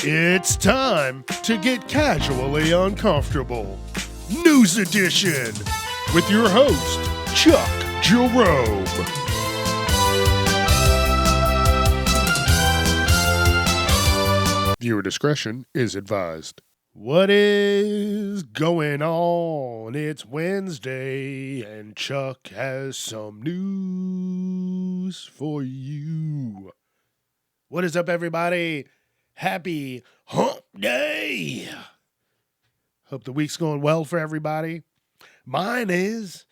It's time to get casually uncomfortable. News Edition with your host, Chuck Jerome. Viewer discretion is advised. What is going on? It's Wednesday, and Chuck has some news for you. What is up, everybody? Happy Hump Day! Hope the week's going well for everybody. Mine is.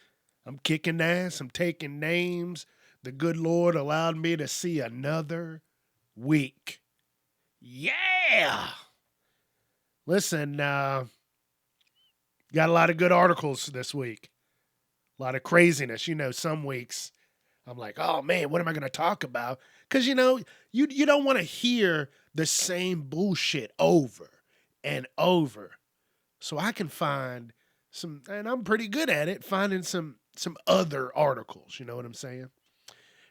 I'm kicking ass. I'm taking names. The good Lord allowed me to see another week. Yeah! Listen, got a lot of good articles this week. A lot of craziness. You know, some weeks I'm like, oh man, what am I going to talk about? Because, you know, you don't want to hear the same bullshit over and over. So I can find some, and I'm pretty good at it, finding some other articles. You know what I'm saying?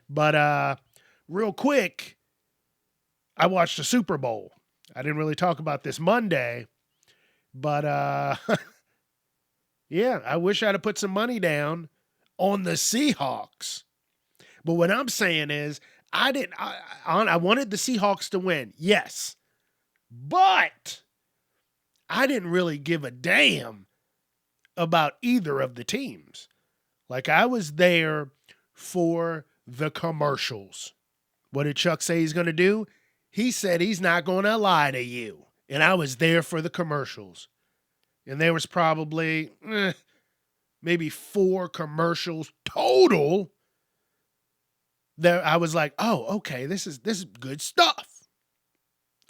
But real quick, I watched the Super Bowl. I didn't really talk about this Monday, but yeah, I wish I'd have put some money down on the Seahawks. But what I'm saying is, I wanted the Seahawks to win, yes, but I didn't really give a damn about either of the teams. Like, I was there for the commercials. What did Chuck say he's going to do? He said he's not going to lie to you. And I was there for the commercials. And there was probably maybe 4 commercials total. There, I was like, oh, okay, this is good stuff.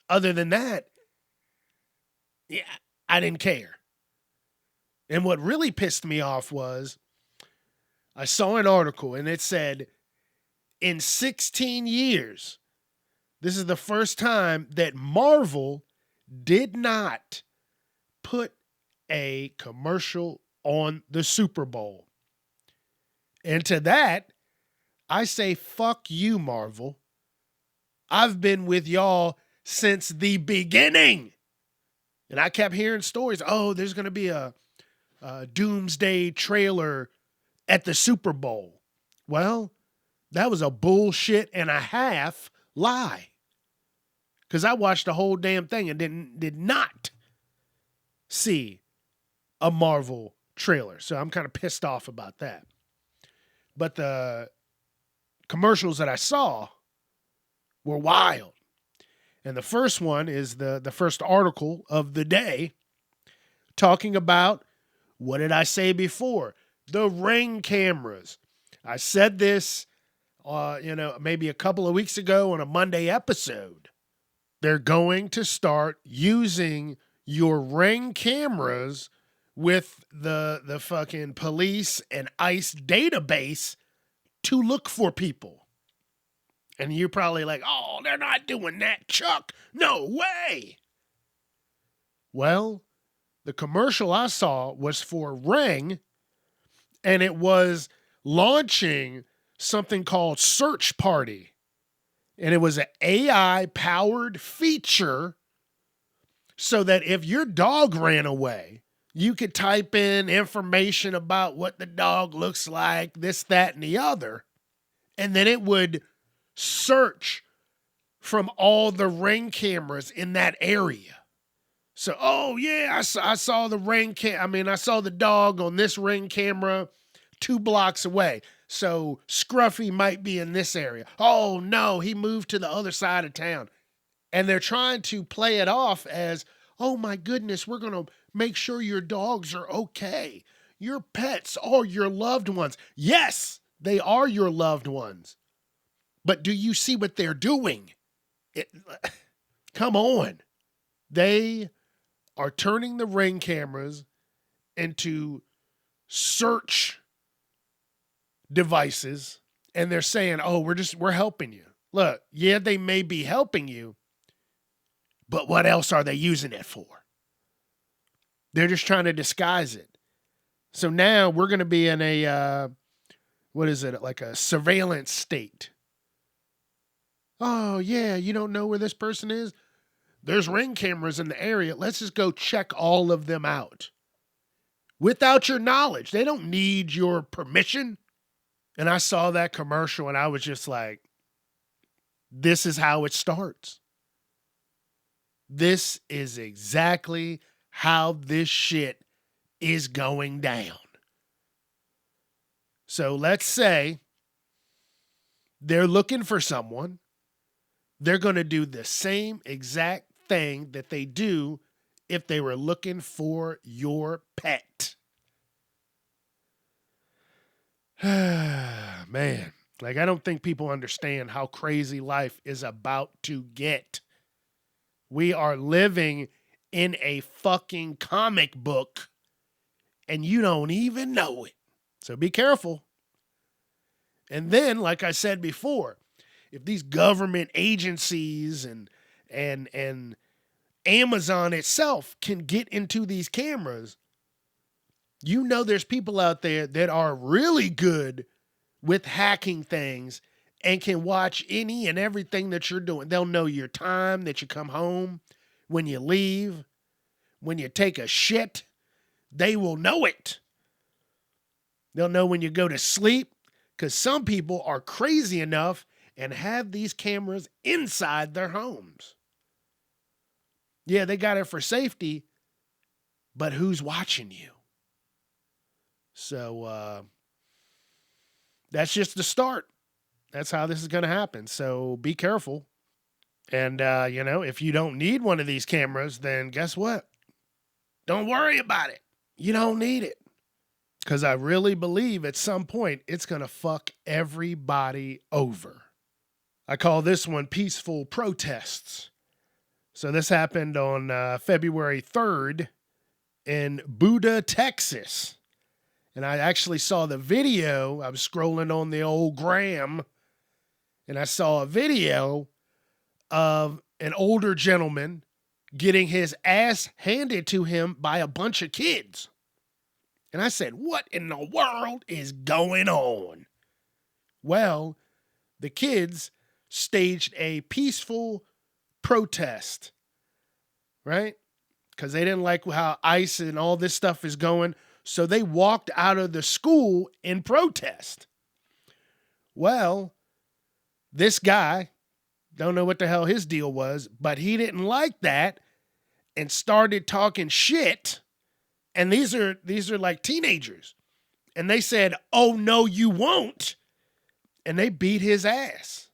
Other than that, yeah, I didn't care. And what really pissed me off was I saw an article and it said, in 16 years, this is the first time that Marvel did not put a commercial on the Super Bowl. And to that, I say, fuck you, Marvel. I've been with y'all since the beginning. And I kept hearing stories. Oh, there's going to be a doomsday trailer at the Super Bowl. Well, that was a bullshit and a half lie. Because I watched the whole damn thing and did not see a Marvel trailer. So I'm kind of pissed off about that. But the commercials that I saw were wild. And the first one is the first article of the day talking about, what did I say before? The Ring cameras. I said this, maybe a couple of weeks ago on a Monday episode. They're going to start using your Ring cameras with the fucking police and ICE database to look for people. And you're probably like, oh, they're not doing that, Chuck. No way. Well, the commercial I saw was for Ring, and it was launching something called Search Party. And it was an AI-powered feature so that if your dog ran away, you could type in information about what the dog looks like, this, that, and the other, and then it would search from all the Ring cameras in that area. So, oh yeah, I saw the Ring I saw the dog on this Ring camera 2 blocks away. So Scruffy might be in this area. Oh no, he moved to the other side of town. And they're trying to play it off as, oh my goodness, we're going to make sure your dogs are okay. Your pets are your loved ones. Yes, they are your loved ones. But do you see what they're doing? Come on. They are turning the Ring cameras into search devices, and they're saying, oh, we're helping you. Look, yeah, they may be helping you, but what else are they using it for? They're just trying to disguise it. So now we're going to be in a, like a surveillance state. Oh, yeah, you don't know where this person is? there's Ring cameras in the area. Let's just go check all of them out. Without your knowledge. They don't need your permission. And I saw that commercial and I was just like, this is how it starts. This is exactly how this shit is going down. So let's say they're looking for someone. They're going to do the same exact thing that they do if they were looking for your pet. Man, like I don't think people understand how crazy life is about to get. We are living in a fucking comic book and you don't even know it. So be careful. And then, like I said before, if these government agencies and Amazon itself can get into these cameras, you know there's people out there that are really good with hacking things and can watch any and everything that you're doing. They'll know your time, that you come home, when you leave, when you take a shit. They will know it. They'll know when you go to sleep, because some people are crazy enough and have these cameras inside their homes. Yeah, they got it for safety, but who's watching you? So that's just the start. That's how this is going to happen. So be careful. And, if you don't need one of these cameras, then guess what? Don't worry about it. You don't need it. Because I really believe at some point it's going to fuck everybody over. I call this one peaceful protests. So this happened on February 3rd in Buda, Texas. And I actually saw the video. I was scrolling on the old gram, and I saw a video of an older gentleman getting his ass handed to him by a bunch of kids. And I said, what in the world is going on? Well, the kids staged a peaceful protest, right? Because they didn't like how ICE and all this stuff is going. So they walked out of the school in protest. Well, this guy, don't know what the hell his deal was, but he didn't like that and started talking shit. And these are like teenagers. And they said, oh, no, you won't. And they beat his ass.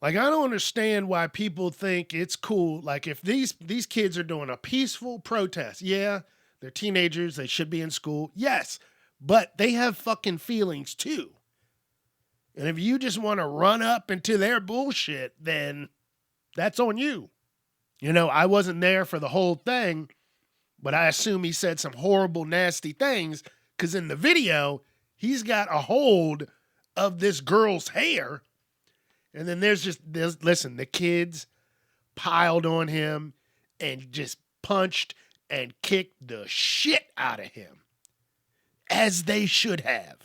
Like, I don't understand why people think it's cool. Like, if these kids are doing a peaceful protest, yeah, they're teenagers, they should be in school, yes, but they have fucking feelings too. And if you just want to run up into their bullshit, then that's on you. I wasn't there for the whole thing, but I assume he said some horrible, nasty things, because in the video, he's got a hold of this girl's hair. And then listen, the kids piled on him and just punched and kicked the shit out of him, as they should have.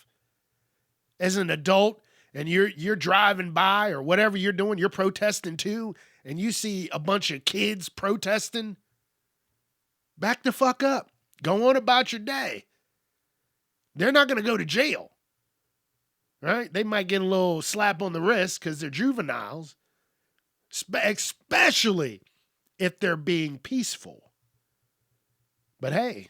As an adult, and you're driving by or whatever you're doing, you're protesting too, and you see a bunch of kids protesting, back the fuck up. Go on about your day. They're not going to go to jail, right? They might get a little slap on the wrist because they're juveniles, especially if they're being peaceful. But hey,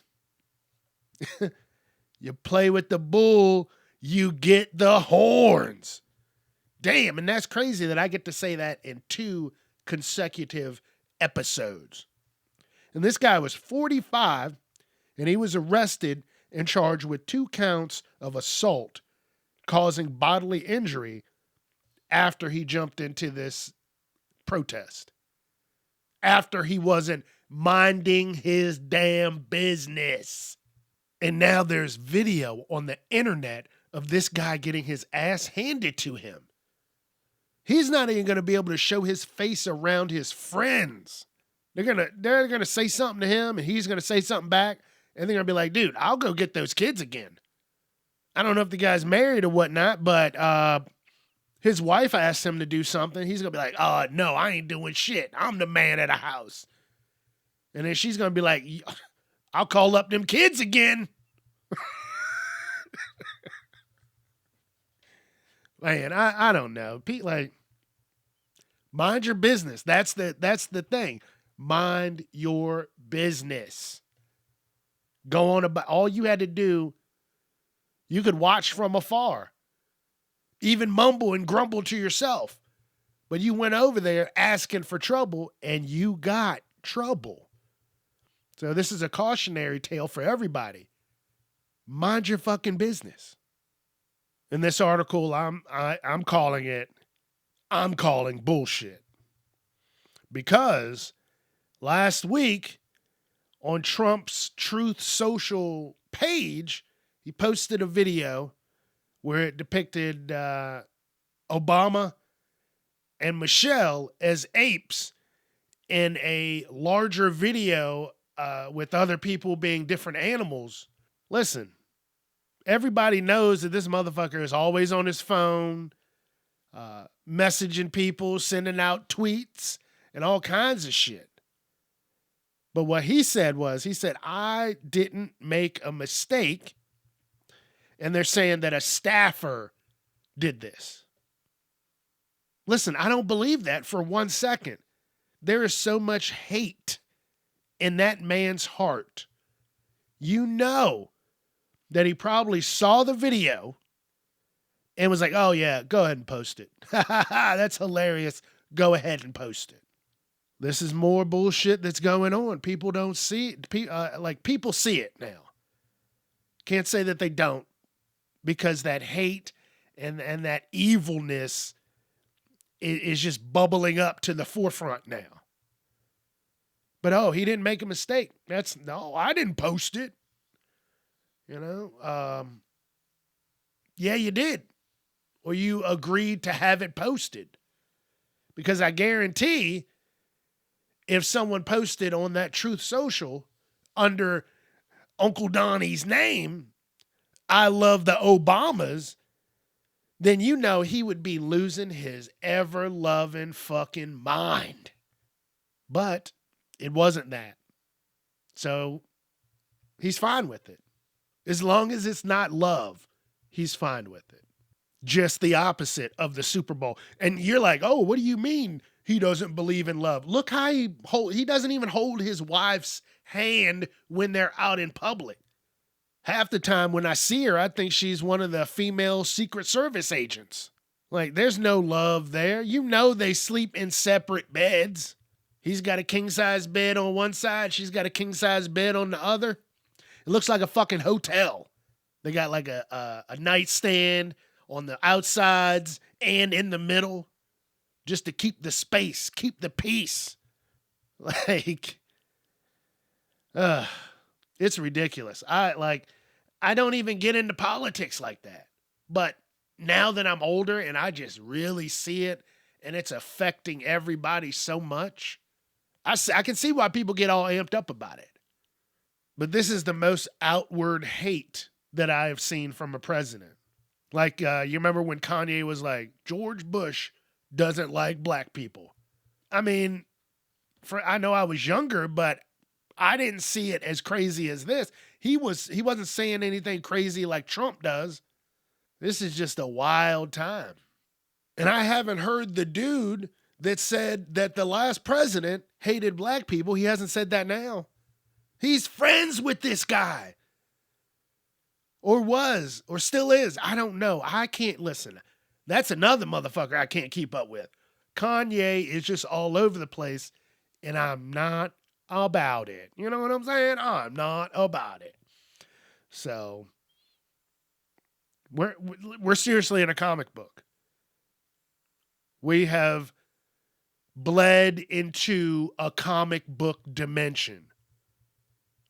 you play with the bull, you get the horns. Damn, and that's crazy that I get to say that in 2 consecutive episodes. And this guy was 45, and he was arrested and charged with 2 counts of assault causing bodily injury after he jumped into this protest. After he wasn't minding his damn business. And now there's video on the internet of this guy getting his ass handed to him. He's not even going to be able to show his face around his friends. They're going to say something to him and he's going to say something back. And they're going to be like, dude, I'll go get those kids again. I don't know if the guy's married or whatnot, but his wife asked him to do something. He's going to be like, no, I ain't doing shit. I'm the man of the house. And then she's going to be like, I'll call up them kids again. Man, I don't know. Pete, like, mind your business. That's the thing. Mind your business. Go on about all you had to do. You could watch from afar, even mumble and grumble to yourself. But you went over there asking for trouble and you got trouble. So this is a cautionary tale for everybody. Mind your fucking business. In this article, I'm calling bullshit. Because last week on Trump's Truth Social page, he posted a video where it depicted Obama and Michelle as apes in a larger video with other people being different animals. Listen, everybody knows that this motherfucker is always on his phone, messaging people, sending out tweets, and all kinds of shit. But what he said was, I didn't make a mistake. And they're saying that a staffer did this. Listen, I don't believe that for 1 second. There is so much hate in that man's heart. You know that he probably saw the video and was like, oh yeah, go ahead and post it. That's hilarious. Go ahead and post it. This is more bullshit that's going on. People don't see it. People see it now. Can't say that they don't, because that hate and that evilness is just bubbling up to the forefront now. But he didn't make a mistake. I didn't post it. You know, yeah, you did. Or you agreed to have it posted. Because I guarantee if someone posted on that Truth Social under Uncle Donnie's name, I love the Obamas, then you know he would be losing his ever-loving fucking mind. But it wasn't that. So he's fine with it. As long as it's not love, he's fine with it. Just the opposite of the Super Bowl. And you're like, oh, what do you mean he doesn't believe in love? Look how he doesn't even hold his wife's hand when they're out in public. Half the time when I see her, I think she's one of the female Secret Service agents. Like, there's no love there. You know they sleep in separate beds. He's got a king-size bed on one side. She's got a king-size bed on the other. It looks like a fucking hotel. They got like a nightstand on the outsides and in the middle just to keep the space, keep the peace. Like, it's ridiculous. I don't even get into politics like that. But now that I'm older and I just really see it and it's affecting everybody so much, I can see why people get all amped up about it. But this is the most outward hate that I have seen from a president. Like, you remember when Kanye was like, George Bush doesn't like black people. I mean, I know I was younger, but I didn't see it as crazy as this. He wasn't saying anything crazy like Trump does. This is just a wild time. And I haven't heard the dude that said that the last president hated black people. He hasn't said that now. He's friends with this guy. Or was, or still is. I don't know. I can't listen. That's another motherfucker I can't keep up with. Kanye is just all over the place, and I'm not about it. You know what I'm saying? I'm not about it. So, we're seriously in a comic book. We have bled into a comic book dimension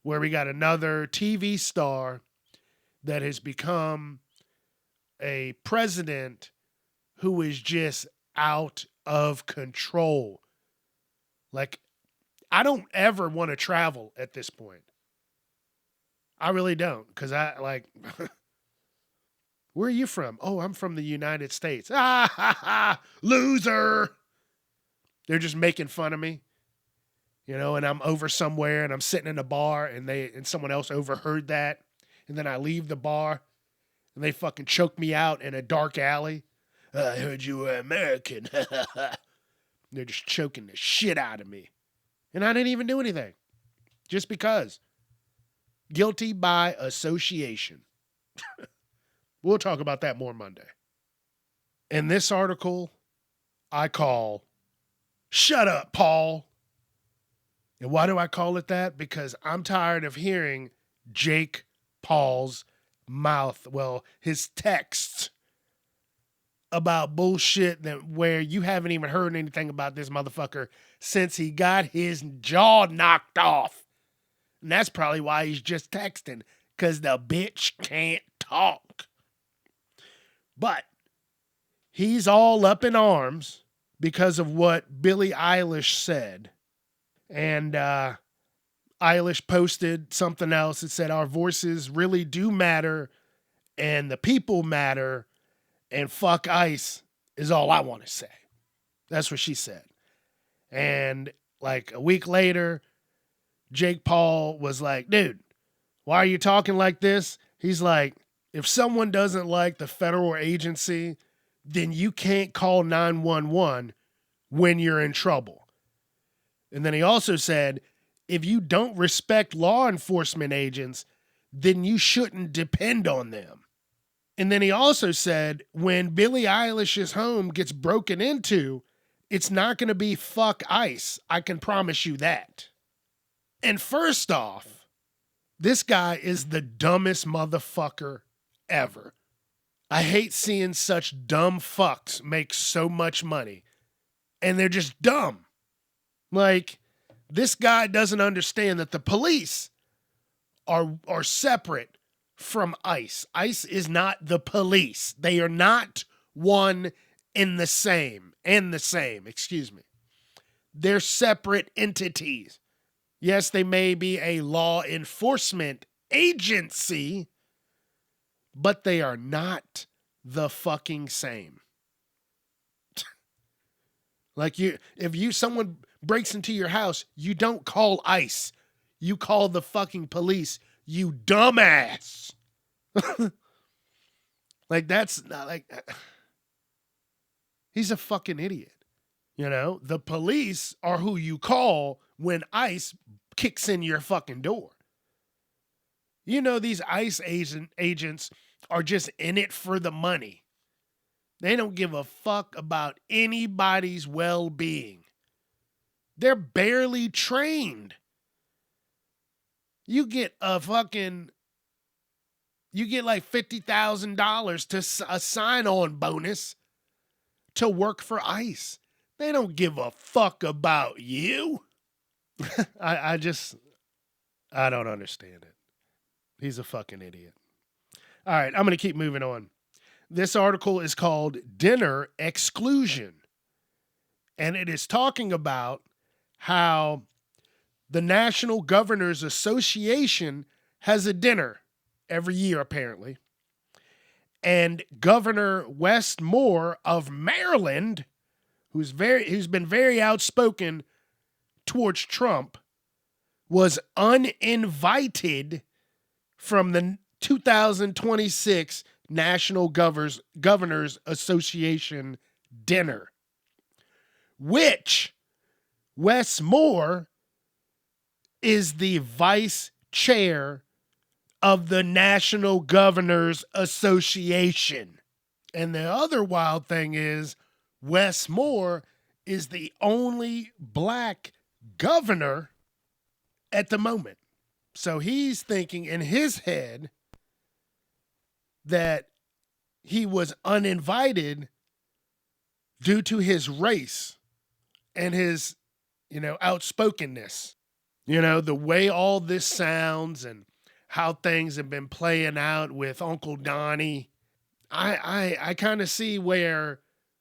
where we got another TV star that has become a president who is just out of control. Like, I don't ever want to travel at this point. I really don't. Because where are you from? Oh, I'm from the United States. Ah, loser. They're just making fun of me. and I'm over somewhere and I'm sitting in a bar and someone else overheard that. And then I leave the bar and they fucking choke me out in a dark alley. I heard you were American. They're just choking the shit out of me. And I didn't even do anything. Just because. Guilty by association. We'll talk about that more Monday. In this article, I call Shut Up, Paul. And why do I call it that? Because I'm tired of hearing Jake Paul's mouth, his texts about bullshit where you haven't even heard anything about this motherfucker since he got his jaw knocked off. And that's probably why he's just texting, because the bitch can't talk. But he's all up in arms because of what Billie Eilish said. And Eilish posted something else that said, our voices really do matter and the people matter and fuck ICE is all I want to say. That's what she said. And like a week later, Jake Paul was like, dude, why are you talking like this? He's like, if someone doesn't like the federal agency, then you can't call 911 when you're in trouble. And then he also said, if you don't respect law enforcement agents, then you shouldn't depend on them. And then he also said, when Billie Eilish's home gets broken into, it's not going to be fuck ICE. I can promise you that. And first off, this guy is the dumbest motherfucker ever. I hate seeing such dumb fucks make so much money. And they're just dumb. Like, this guy doesn't understand that the police are separate from ICE. ICE is not the police. They are not one and the same. They're separate entities. Yes, they may be a law enforcement agency, but they are not the fucking same. Like if someone breaks into your house, you don't call ICE. You call the fucking police, you dumbass. Like that's not like he's a fucking idiot. The police are who you call when ICE kicks in your fucking door. These ICE agents are just in it for the money. They don't give a fuck about anybody's well-being. They're barely trained. You get like $50,000 to a sign-on bonus to work for ICE. They don't give a fuck about you. I don't understand it. He's a fucking idiot. All right, I'm going to keep moving on. This article is called Dinner Exclusion. And it is talking about how the National Governors Association has a dinner every year, apparently. And Governor Wes Moore of Maryland, who's been very outspoken towards Trump, was uninvited from the 2026 National Governors Association dinner, which Wes Moore is the vice chair of the National Governors Association. And the other wild thing is Wes Moore is the only black governor at the moment. So he's thinking in his head that he was uninvited due to his race and his, outspokenness. The way all this sounds and how things have been playing out with Uncle Donnie. I kind of see where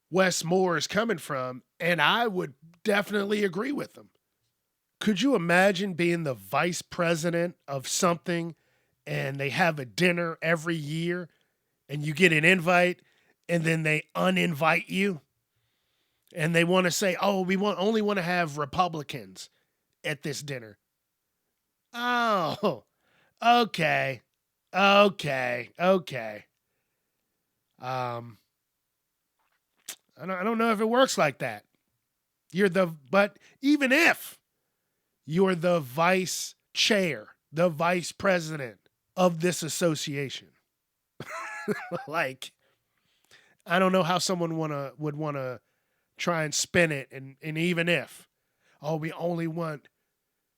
Wes Moore is coming from, and I would definitely agree with him. Could you imagine being the vice president of something and they have a dinner every year and you get an invite and then they uninvite you? And they want to say, oh, we only want to have Republicans at this dinner. Oh, okay. Okay. I don't know if it works like that. But even if you're the vice chair, the vice president of this association, like, I don't know how someone would want to try and spin it. And even if, oh, we only want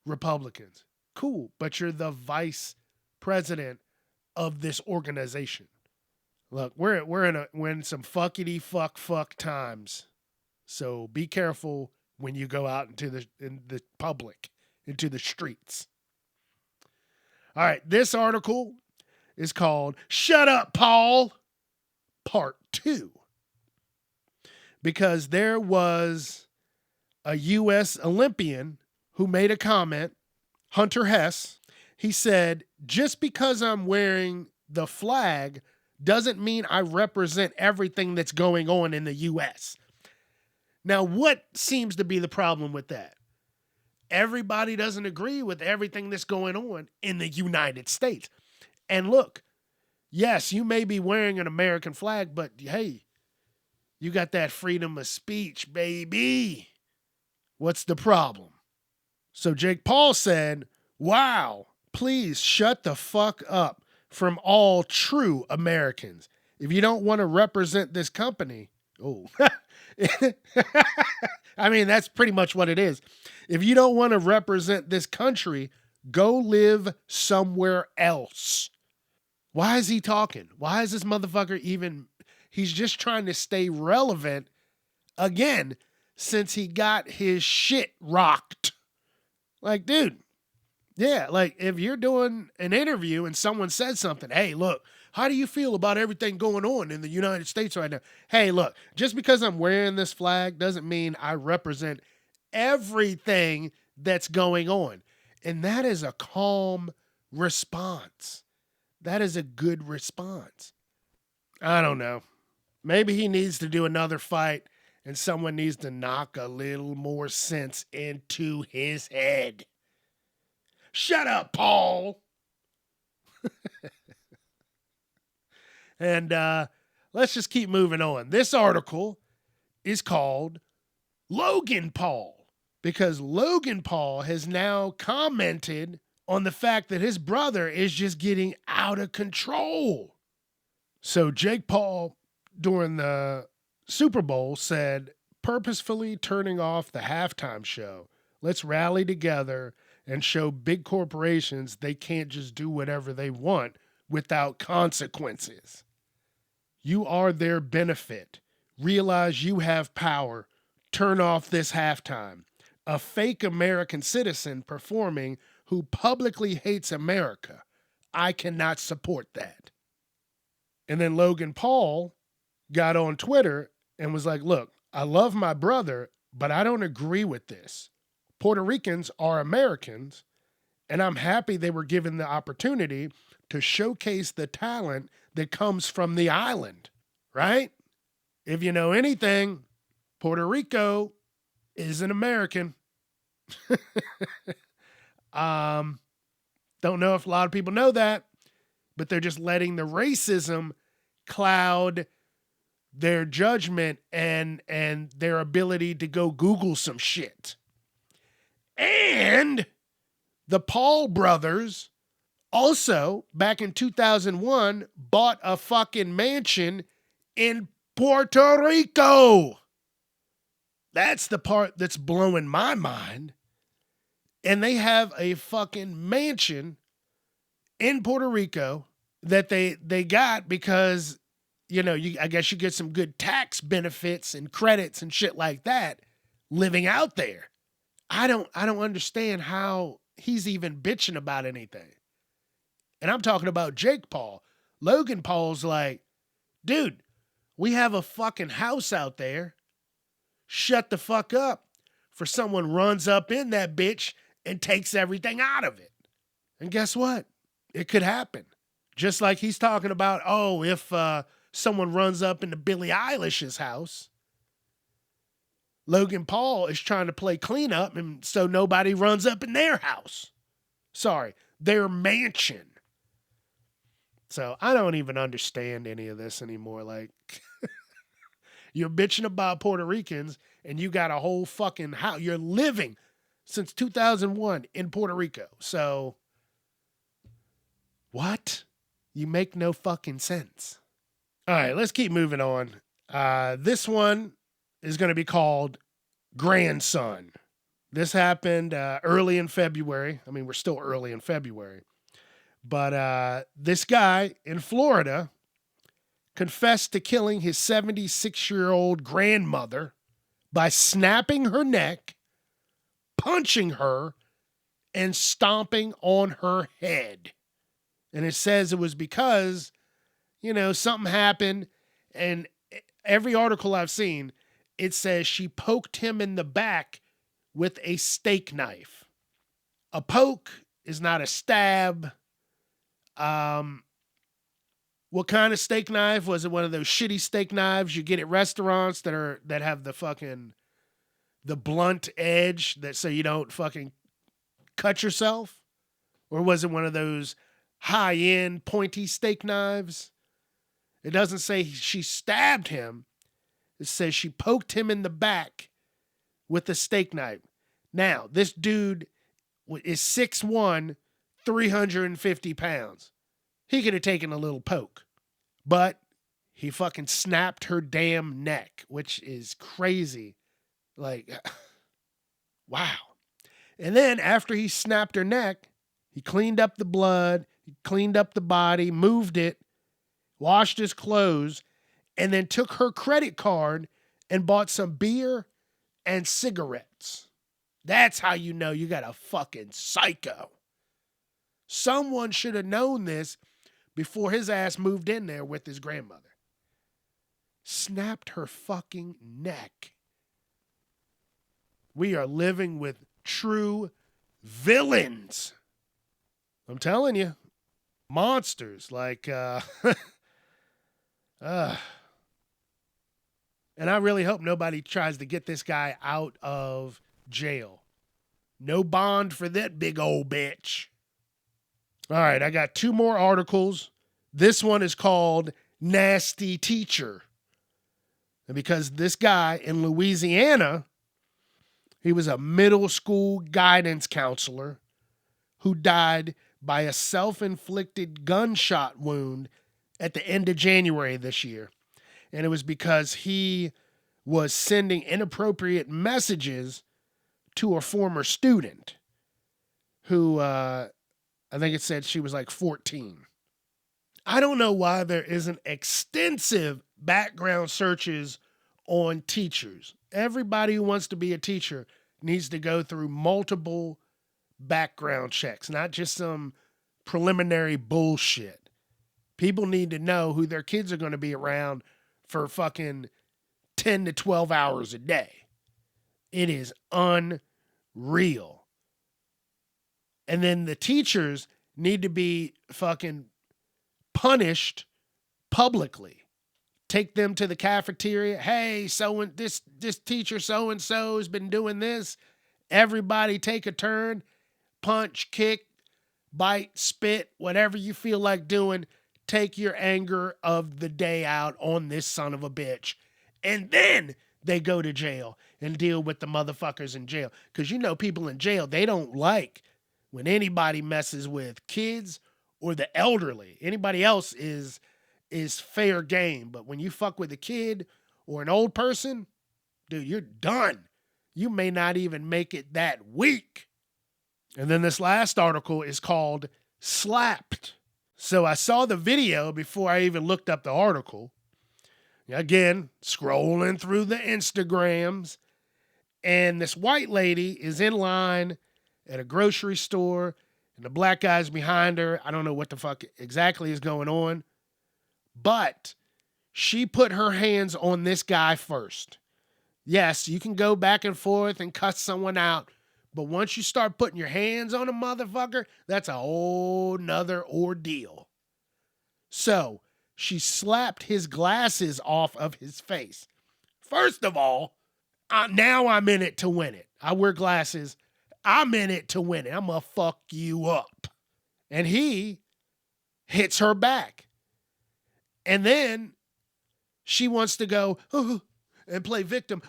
Republicans. Cool. But you're the vice president of this organization. Look, we're in some fuckity fuck times. So be careful when you go out in the public, into the streets. All right, this article is called Shut Up, Paul, Part 2. Because there was a U.S. Olympian who made a comment, Hunter Hess. He said, just because I'm wearing the flag doesn't mean I represent everything that's going on in the U.S. Now, what seems to be the problem with that? Everybody doesn't agree with everything that's going on in the United States. And look, yes, you may be wearing an American flag, but hey, you got that freedom of speech, baby. What's the problem? So Jake Paul said, wow, please shut the fuck up from all true Americans. If you don't want to represent this company, I mean, that's pretty much what it is. If you don't want to represent this country, go live somewhere else. Why is he talking? Why is this motherfucker even... He's just trying to stay relevant again since he got his shit rocked. Like, dude, yeah, like if you're doing an interview and someone says something, hey, look, how do you feel about everything going on in the United States right now? Hey, look, just because I'm wearing this flag doesn't mean I represent everything that's going on. And that is a calm response. That is a good response. I don't know. Maybe he needs to do another fight and someone needs to knock a little more sense into his head. Shut up, Paul. And let's just keep moving on. This article is called Logan Paul because Logan Paul has now commented on the fact that his brother is just getting out of control. So Jake Paul, during the Super Bowl, said, purposefully turning off the halftime show. Let's rally together and show big corporations they can't just do whatever they want without consequences. You are their benefit. Realize you have power. Turn off this halftime. A fake American citizen performing who publicly hates America. I cannot support that. And then Logan Paul got on Twitter and was like, look, I love my brother, but I don't agree with this. Puerto Ricans are Americans, and I'm happy they were given the opportunity to showcase the talent that comes from the island, right? If you know anything, Puerto Rico is an American. Don't know if a lot of people know that, but they're just letting the racism cloud their judgment and their ability to go Google some shit. And the Paul brothers also, back in 2001, bought a fucking mansion in Puerto Rico. That's the part that's blowing my mind. And they have a fucking mansion in Puerto Rico that they got because, you know, I guess you get some good tax benefits and credits and shit like that living out there. I don't understand how he's even bitching about anything. And I'm talking about Jake Paul. Logan Paul's like, dude, we have a fucking house out there. Shut the fuck up for someone runs up in that bitch and takes everything out of it. And guess what? It could happen. Just like he's talking about, oh, if someone runs up into Billie Eilish's house. Logan Paul is trying to play cleanup, and so nobody runs up in their house. Sorry, their mansion. So I don't even understand any of this anymore. Like, you're bitching about Puerto Ricans, and you got a whole fucking house. You're living since 2001 in Puerto Rico. So, what? You make no fucking sense. All right, let's keep moving on. This one is going to be called Grandson. This happened early in February. I mean, we're still early in February. But this guy in Florida confessed to killing his 76-year-old grandmother by snapping her neck, punching her, and stomping on her head. And it says it was because, something happened. And every article I've seen, it says she poked him in the back with a steak knife. A poke is not a stab. What kind of steak knife? Was it one of those shitty steak knives you get at restaurants that have the blunt edge so you don't fucking cut yourself? Or was it one of those high-end pointy steak knives? It doesn't say she stabbed him. It says she poked him in the back with a steak knife. Now, this dude is 6'1", 350 pounds. He could have taken a little poke, but he fucking snapped her damn neck, which is crazy. Like, wow. And then after he snapped her neck, he cleaned up the blood, he cleaned up the body, moved it, washed his clothes, and then took her credit card and bought some beer and cigarettes. That's how you know you got a fucking psycho. Someone should have known this before his ass moved in there with his grandmother. Snapped her fucking neck. We are living with true villains. I'm telling you. Monsters. Like, and I really hope nobody tries to get this guy out of jail. No bond for that big old bitch. All right, I got 2 more articles. This one is called Nasty Teacher. And because this guy in Louisiana, he was a middle school guidance counselor who died by a self-inflicted gunshot wound at the end of January this year. And it was because he was sending inappropriate messages to a former student who, I think it said she was like 14. I don't know why there isn't extensive background searches on teachers. Everybody who wants to be a teacher needs to go through multiple background checks, not just some preliminary bullshit. People need to know who their kids are going to be around for fucking 10 to 12 hours a day. It is unreal. And then the teachers need to be fucking punished publicly. Take them to the cafeteria. Hey, this teacher so-and-so has been doing this. Everybody take a turn. Punch, kick, bite, spit, whatever you feel like doing. Take your anger of the day out on this son of a bitch. And then they go to jail and deal with the motherfuckers in jail. Because people in jail, they don't like when anybody messes with kids or the elderly. Anybody else is fair game. But when you fuck with a kid or an old person, dude, you're done. You may not even make it that week. And then this last article is called Slapped. So I saw the video before I even looked up the article. Again, scrolling through the Instagrams. And this white lady is in line at a grocery store, and the black guy's behind her. I don't know what the fuck exactly is going on, but she put her hands on this guy first. Yes, you can go back and forth and cuss someone out, but once you start putting your hands on a motherfucker, that's a whole nother ordeal. So she slapped his glasses off of his face. First of all, Now I'm in it to win it. I wear glasses. I'm in it to win it. I'm going to fuck you up. And he hits her back. And then she wants to go and play victim.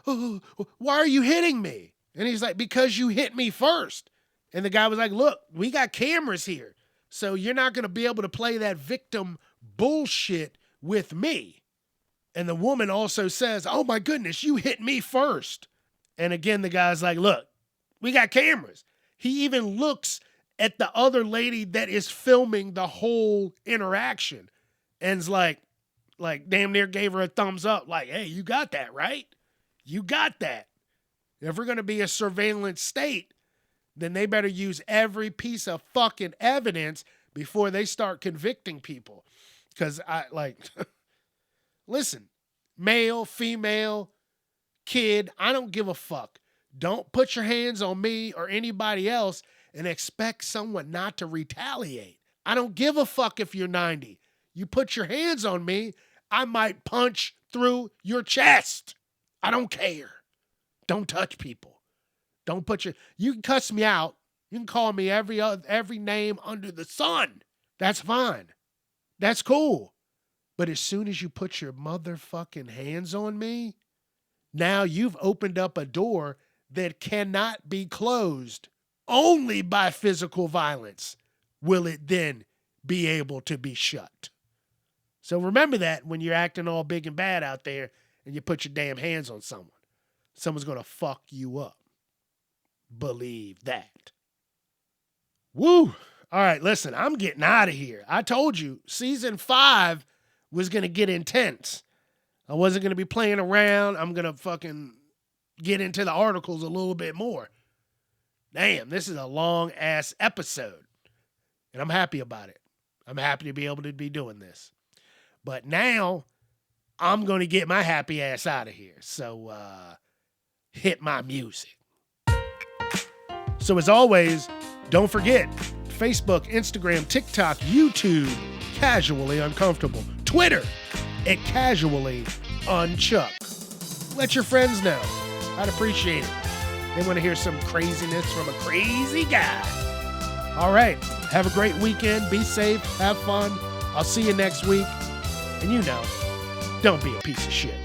Why are you hitting me? And he's like, because you hit me first. And the guy was like, look, we got cameras here. So you're not going to be able to play that victim bullshit with me. And the woman also says, oh my goodness, you hit me first. And again, the guy's like, look, we got cameras. He even looks at the other lady that is filming the whole interaction and's like damn near gave her a thumbs up. Like, hey, you got that, right? You got that. If we're going to be a surveillance state, then they better use every piece of fucking evidence before they start convicting people. Because listen, male, female, kid, I don't give a fuck. Don't put your hands on me or anybody else and expect someone not to retaliate. I don't give a fuck if you're 90. You put your hands on me, I might punch through your chest. I don't care. Don't touch people. Don't put you can cuss me out. You can call me every name under the sun. That's fine. That's cool. But as soon as you put your motherfucking hands on me, now you've opened up a door that cannot be closed. Only by physical violence will it then be able to be shut. So remember that when you're acting all big and bad out there and you put your damn hands on someone. Someone's going to fuck you up. Believe that. Woo. All right, listen, I'm getting out of here. I told you, season 5 was going to get intense. I wasn't going to be playing around. I'm going to fucking get into the articles a little bit more. Damn, this is a long-ass episode. And I'm happy about it. I'm happy to be able to be doing this. But now, I'm going to get my happy ass out of here. So, hit my music. So as always, don't forget, Facebook, Instagram, TikTok, YouTube, Casually Uncomfortable. Twitter, @Casually Unchuck. Let your friends know. I'd appreciate it. They want to hear some craziness from a crazy guy. All right. Have a great weekend. Be safe. Have fun. I'll see you next week. And don't be a piece of shit.